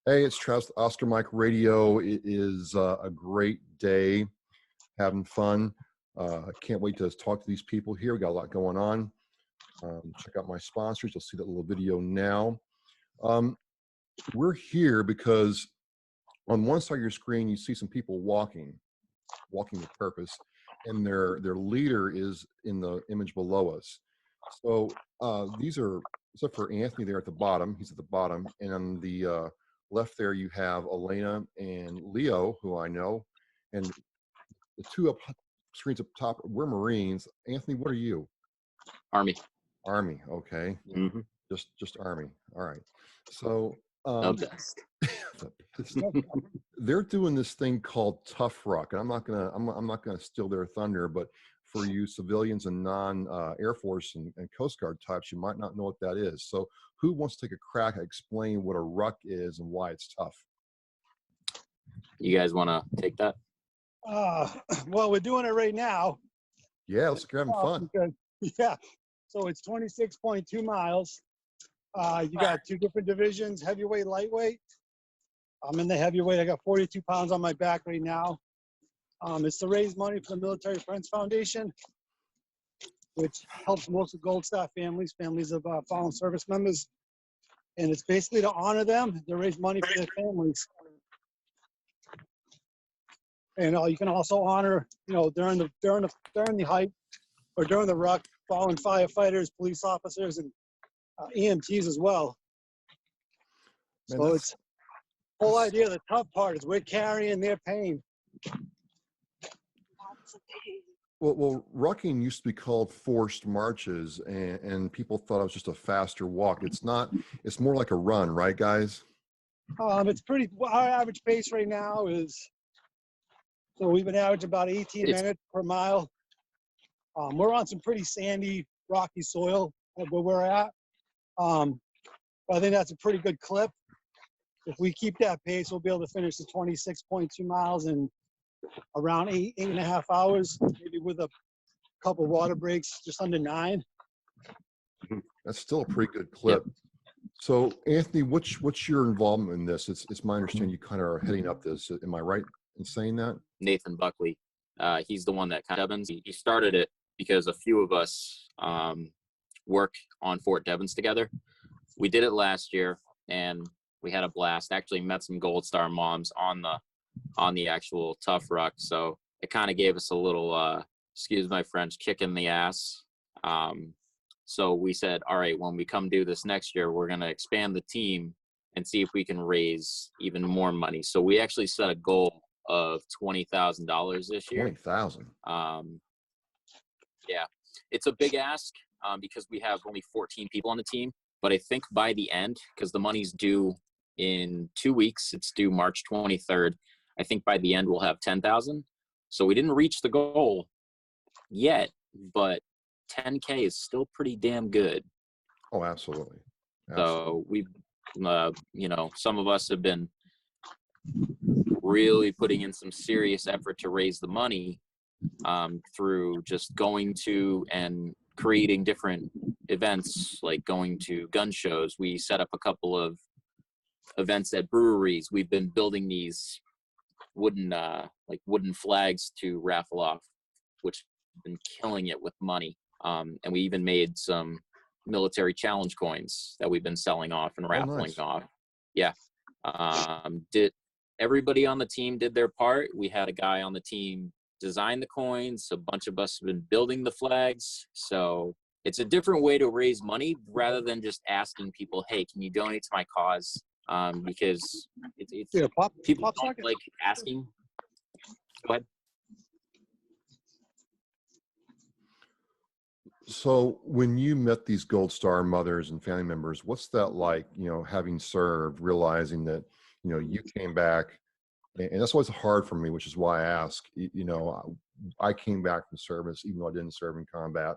Hey, it's Travis, Oscar Mike Radio. It is a great day, having fun. I can't wait to talk to these people here. We got a lot going on. Check out my sponsors. You'll see that little video now. We're here because on one side of your screen, you see some people walking with purpose, and their leader is in the image below us. So these are, except for Anthony there at the bottom, he's at the bottom, and on the left there you have Elena and Leo, who I know, and the two up screens up top, we're Marines. Anthony, what are you? Army. Army, okay. Mm-hmm. Just Army. All right. So The best. they're doing this thing called Tough Ruck, and I'm not gonna steal their thunder, but for you civilians and non Air Force and Coast Guard types, you might not know what that is. So who wants to take a crack at explaining what a ruck is and why it's tough? You guys want to take that? Well, we're doing it right now. Yeah, let's get having fun. Yeah, so it's 26.2 miles. You got two different divisions, heavyweight, lightweight. I'm in the heavyweight. I got 42 pounds on my back right now. It's to raise money for the Military Friends Foundation, which helps most of Gold Star families of fallen service members. And it's basically to honor them, to raise money for their families. And you can also honor, during the hike or during the ruck, fallen firefighters, police officers, and EMTs as well. Man, so it's the whole idea. The tough part is we're carrying their pain. Well, rucking used to be called forced marches, and people thought it was just a faster walk. It's not. It's more like a run, right, guys? It's pretty. Our average pace right now is. So we've been averaging about 18 minutes per mile. We're on some pretty sandy, rocky soil where we're at. I think that's a pretty good clip. If we keep that pace, we'll be able to finish the 26.2 miles in around 8.5 hours, maybe with a couple water breaks, just under 9. That's still a pretty good clip. Yep. So, Anthony, what's your involvement in this? It's my understanding you kind of are heading up this. Am I right in saying that? Nathan Buckley. He's the one that kind of Devens. He started it because a few of us work on Fort Devens together. We did it last year and we had a blast. Actually met some Gold Star moms on the actual Tough Ruck. So it kind of gave us a little, excuse my French, kick in the ass. So we said, all right, when we come do this next year, we're going to expand the team and see if we can raise even more money. So we actually set a goal of $20,000 this year. 20,000. Yeah, it's a big ask because we have only 14 people on the team. But I think by the end, because the money's due in 2 weeks, it's due March 23rd. I think by the end we'll have 10,000. So we didn't reach the goal yet, but 10K is still pretty damn good. Oh, absolutely. So we've, some of us have been really putting in some serious effort to raise the money through just going to and creating different events, like going to gun shows. We set up a couple of events at breweries. We've been building these wooden flags to raffle off, which have been killing it with money. And we even made some military challenge coins that we've been selling off and raffling off. Yeah. Everybody on the team did their part. We had a guy on the team design the coins. A bunch of us have been building the flags. So it's a different way to raise money rather than just asking people, hey, can you donate to my cause? Because people don't like asking. Go ahead. So when you met these Gold Star mothers and family members, what's that like, having served, realizing that, you came back, and that's always hard for me, which is why I ask. I came back from service, even though I didn't serve in combat.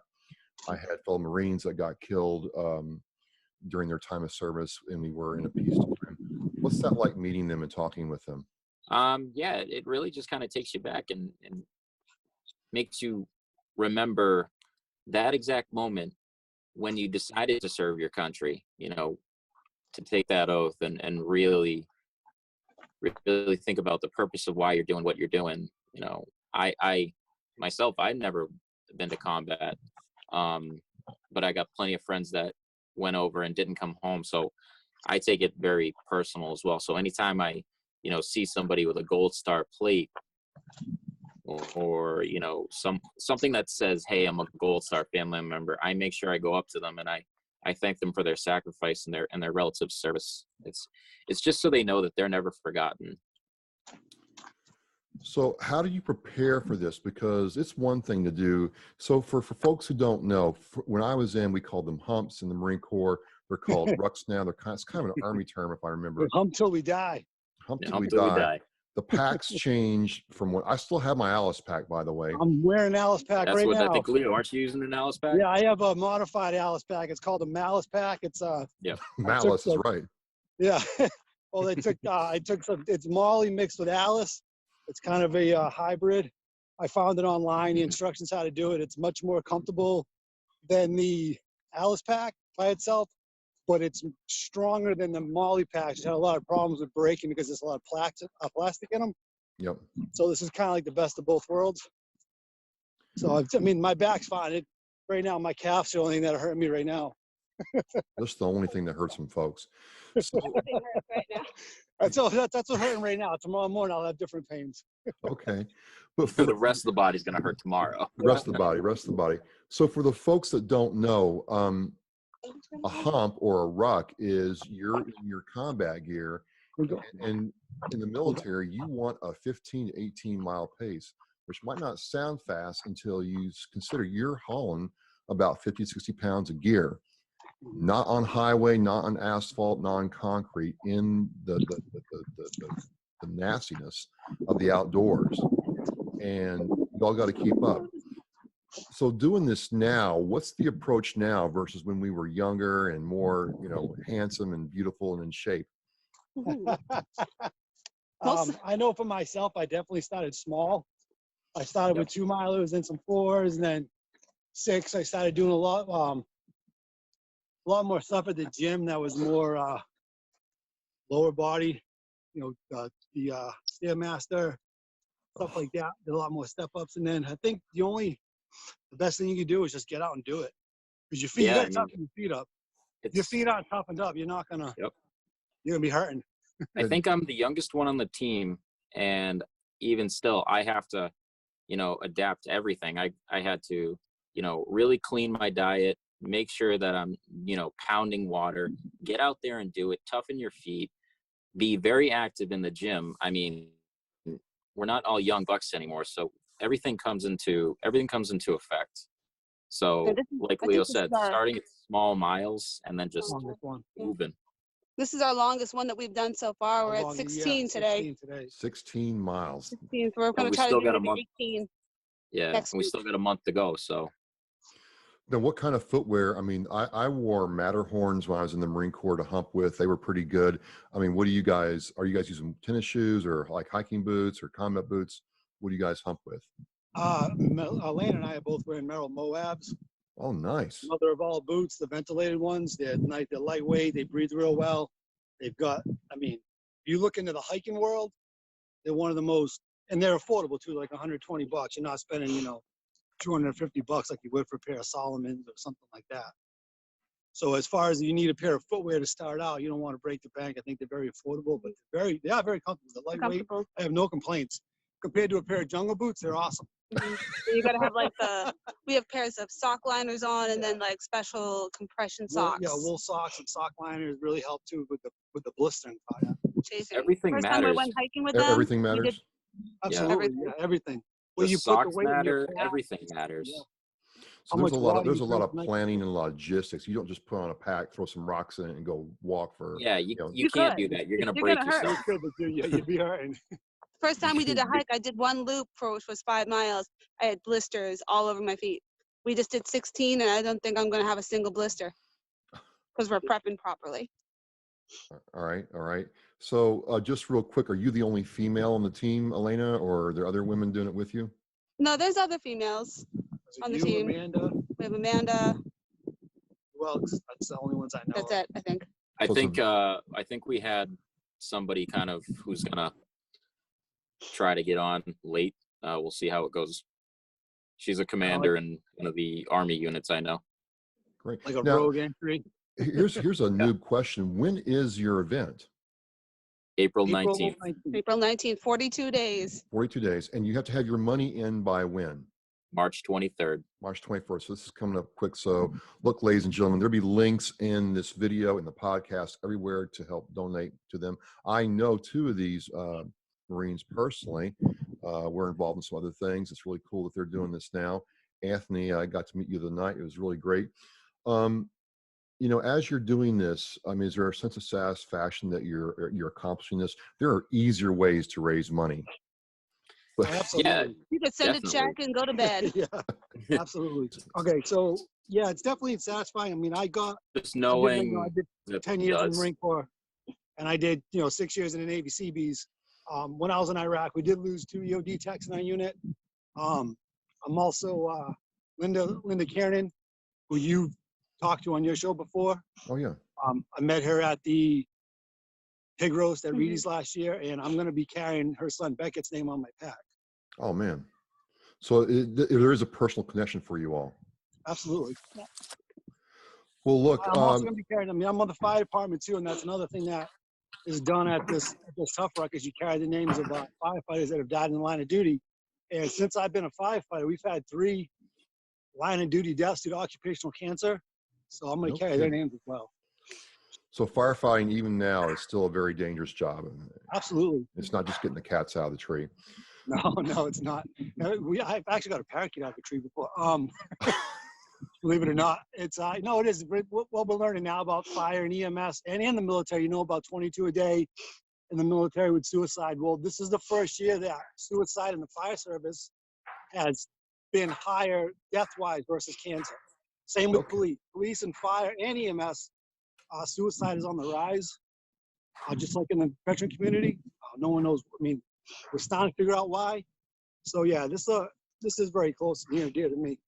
I had fellow Marines that got killed during their time of service, and we were in a peace time. What's that like, meeting them and talking with them? Yeah, it really just kind of takes you back and makes you remember that exact moment when you decided to serve your country, to take that oath and really really think about the purpose of why you're doing what you're doing. You know, I myself, I've never been to combat, but I got plenty of friends that went over and didn't come home. So I take it very personal as well. So anytime I, you know, see somebody with a Gold Star plate, or you know, something that says, hey, I'm a Gold Star family member, I make sure I go up to them and I thank them for their sacrifice and their relative service. It's just so they know that they're never forgotten. So how do you prepare for this? Because it's one thing to do. So for folks who don't know, when I was in, we called them humps in the Marine Corps. They're called rucks now. It's kind of an Army term, if I remember. Hump till we die. Hump till Hump we till we die. die. The packs changed from what I still have my Alice pack, by the way. I'm wearing Alice pack That's right what now. I think, Leo. Aren't you using an Alice pack? Yeah, I have a modified Alice pack. It's called a Malice pack. It's Malice is right. Yeah. Well, they took I took some. It's Molly mixed with Alice. It's kind of a hybrid. I found it online. The instructions how to do it. It's much more comfortable than the Alice pack by itself, but it's stronger than the Molly packs. It had a lot of problems with breaking because there's a lot of plastic in them. Yep. So this is kind of like the best of both worlds. So I mean, my back's fine. Right now, my calf's the only thing that hurt me right now. That's the only thing that hurts some folks. So, That's what's hurting right now. Tomorrow morning, I'll have different pains. okay. But For the rest of the body's going to hurt tomorrow. rest of the body. So for the folks that don't know, a hump or a ruck is your combat gear. And in the military, you want a 15 to 18 mile pace, which might not sound fast until you consider you're hauling about 50, 60 pounds of gear, not on highway, not on asphalt, not on concrete, in the nastiness of the outdoors. And you all got to keep up. So doing this now, what's the approach now versus when we were younger and more, you know, handsome and beautiful and in shape? I know for myself, I definitely started small. I started with 2 milers and some 4s, and then 6. I started doing a lot more stuff at the gym that was more lower body, you know, the Stairmaster, stuff like that. Did a lot more step ups, and then I think the best thing you can do is just get out and do it, because your feet, you gotta toughen your feet up. If your feet aren't toughened up, you're not gonna. Yep. You're gonna be hurting. I think I'm the youngest one on the team, and even still, I have to, you know, adapt to everything. I had to, you know, really clean my diet, make sure that I'm, you know, pounding water, get out there and do it, toughen your feet, be very active in the gym. I mean, we're not all young bucks anymore, so everything comes into effect. So, like Leo said, starting at small miles and then just moving. This is our longest one that we've done so far. We're at 16 today. 16 miles. 16, so we're going to try to do 18. Yeah, and we still got a month to go. So, now what kind of footwear? I mean, I wore Matterhorns when I was in the Marine Corps to hump with. They were pretty good. I mean, are you guys using tennis shoes or like hiking boots or combat boots? What do you guys hump with? Elaine and I are both wearing Merrell Moabs. Oh, nice. Mother of all boots, the ventilated ones. They're lightweight. They breathe real well. They've got, I mean, if you look into the hiking world, they're one of the most, and they're affordable too, like $120. You're not spending, you know, $250 like you would for a pair of Solomons or something like that. So as far as you need a pair of footwear to start out, you don't want to break the bank. I think they're very affordable, but they are very comfortable. They're lightweight. I have no complaints. Compared to a pair of jungle boots, they're awesome. You got to have like we have pairs of sock liners on, and then like special compression socks. Yeah, wool socks and sock liners really help too with the blistering part. Everything First matters. time we went hiking with them, Everything matters. Absolutely, yeah, everything. The socks matter. Everything matters. Yeah. So there's a lot of planning and logistics. You don't just put on a pack, throw some rocks in it, and go walk for. Yeah, you can't do that. You're gonna break yourself. You'd be hurting. First time we did a hike, I did one loop which was 5 miles. I had blisters all over my feet. We just did 16, and I don't think I'm going to have a single blister because we're prepping properly. All right. So just real quick, are you the only female on the team, Elena, or are there other women doing it with you? No, there's other females on the team. Amanda? We have Amanda. Well, that's the only ones I know. That's it, I think. I think we had somebody kind of who's gonna try to get on late. We'll see how it goes. She's a commander in one of the Army units I know. Great. Like a Now, rogue entry. here's a noob question. When is your event? April April 19th. 19th. April 19th, 42 days. 42 days. And you have to have your money in by when? March 23rd. March 21st. So this is coming up quick. So look, ladies and gentlemen, there'll be links in this video, in the podcast, everywhere to help donate to them. I know 2 of these Marines personally. We're involved in some other things. It's really cool that they're doing this now. Anthony, I got to meet you the other night. It was really great. You know, as you're doing this, I mean, is there a sense of satisfaction that you're accomplishing this? There are easier ways to raise money. But Absolutely. Yeah, You could send definitely. a check and go to bed. Yeah, absolutely. Okay, so yeah, it's definitely satisfying. I mean, just I did knowing 10 years in the Marine Corps, and I did 6 years in the Navy Seabees. When I was in Iraq, we did lose 2 EOD techs in our unit. I'm also Linda Kiernan, who you talked to on your show before. oh yeah. I met her at the pig roast at Reedy's last year, and I'm going to be carrying her son Beckett's name on my pack. Oh man. So there is a personal connection for you all. Absolutely. Well, look, I'm also going to be carrying. I mean, I'm on the fire department too, and that's another thing that is done at this tough ruck is you carry the names of firefighters that have died in the line of duty. And since I've been a firefighter, we've had 3 line of duty deaths due to occupational cancer. So I'm going to carry their names as well. so firefighting even now is still a very dangerous job. Absolutely. It's not just getting the cats out of the tree. No, it's not. I've actually got a parakeet out of a tree before. Believe it or not, it's no, it is. What we're learning now about fire and EMS and in the military, about 22 a day in the military with suicide. Well, this is the first year that suicide in the fire service has been higher death-wise versus cancer. Same with police and fire and EMS. Suicide is on the rise, just like in the veteran community. No one knows. I mean, we're starting to figure out why. So yeah, this is very close and near and dear to me.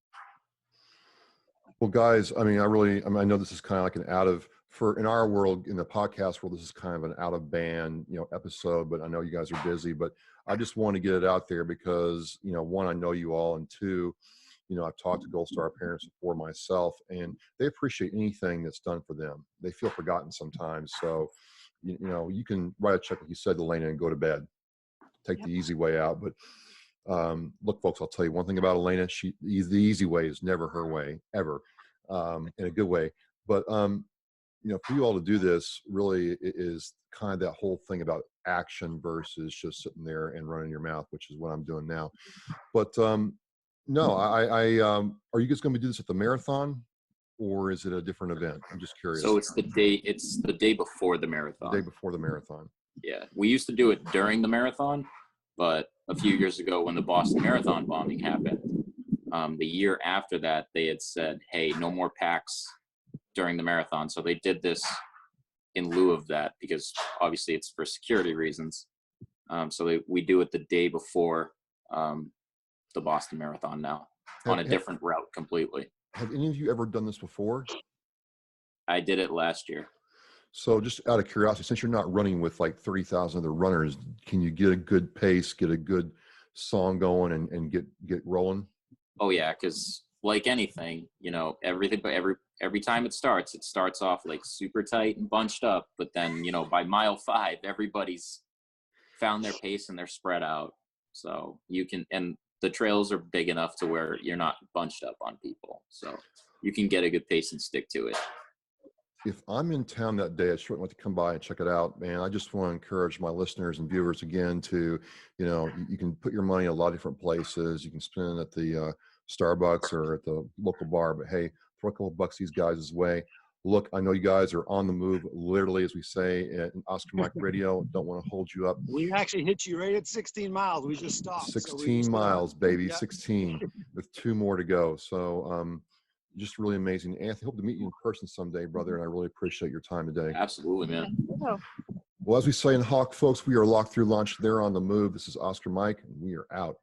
Well, guys, I mean, I know this is kind of like in our world, in the podcast world, this is kind of an out of band, episode, but I know you guys are busy, but I just want to get it out there because, 1, I know you all, and 2, I've talked to Gold Star parents before myself, and they appreciate anything that's done for them. They feel forgotten sometimes. So, you can write a check, like you said, Elena, and go to bed, take the easy way out. But look, folks, I'll tell you one thing about Elena. The easy way is never her way, ever, in a good way. But, for you all to do this really is kind of that whole thing about action versus just sitting there and running your mouth, which is what I'm doing now. But no, are you guys going to do this at the marathon, or is it a different event? I'm just curious. So it's the day before the marathon. The day before the marathon. Yeah, we used to do it during the marathon, but a few years ago when the Boston Marathon bombing happened, the year after that, they had said, hey, no more packs during the marathon. So they did this in lieu of that because obviously it's for security reasons. So we do it the day before the Boston Marathon now on a different route completely. Have any of you ever done this before? I did it last year. So just out of curiosity, since you're not running with like 30,000 other runners, can you get a good pace, get a good song going and get rolling? Oh yeah, because like anything, everything, but every time it starts off like super tight and bunched up, but then, by mile 5, everybody's found their pace and they're spread out. So and the trails are big enough to where you're not bunched up on people. So you can get a good pace and stick to it. If I'm in town that day, I sure want to come by and check it out, man. I just want to encourage my listeners and viewers again to, you can put your money in a lot of different places. You can spend it at the Starbucks or at the local bar, but hey, throw a couple bucks these guys' way. Look, I know you guys are on the move, literally, as we say in Oscar Mike Radio. Don't want to hold you up. We actually hit you right at 16 miles. We just stopped. 16 miles, baby, yeah. 16 with 2 more to go. So just really amazing. Anthony, hope to meet you in person someday, brother, and I really appreciate your time today. Absolutely, man. Well, as we say in Hawk, folks, we are locked through lunch. They're on the move. This is Oscar Mike, and we are out.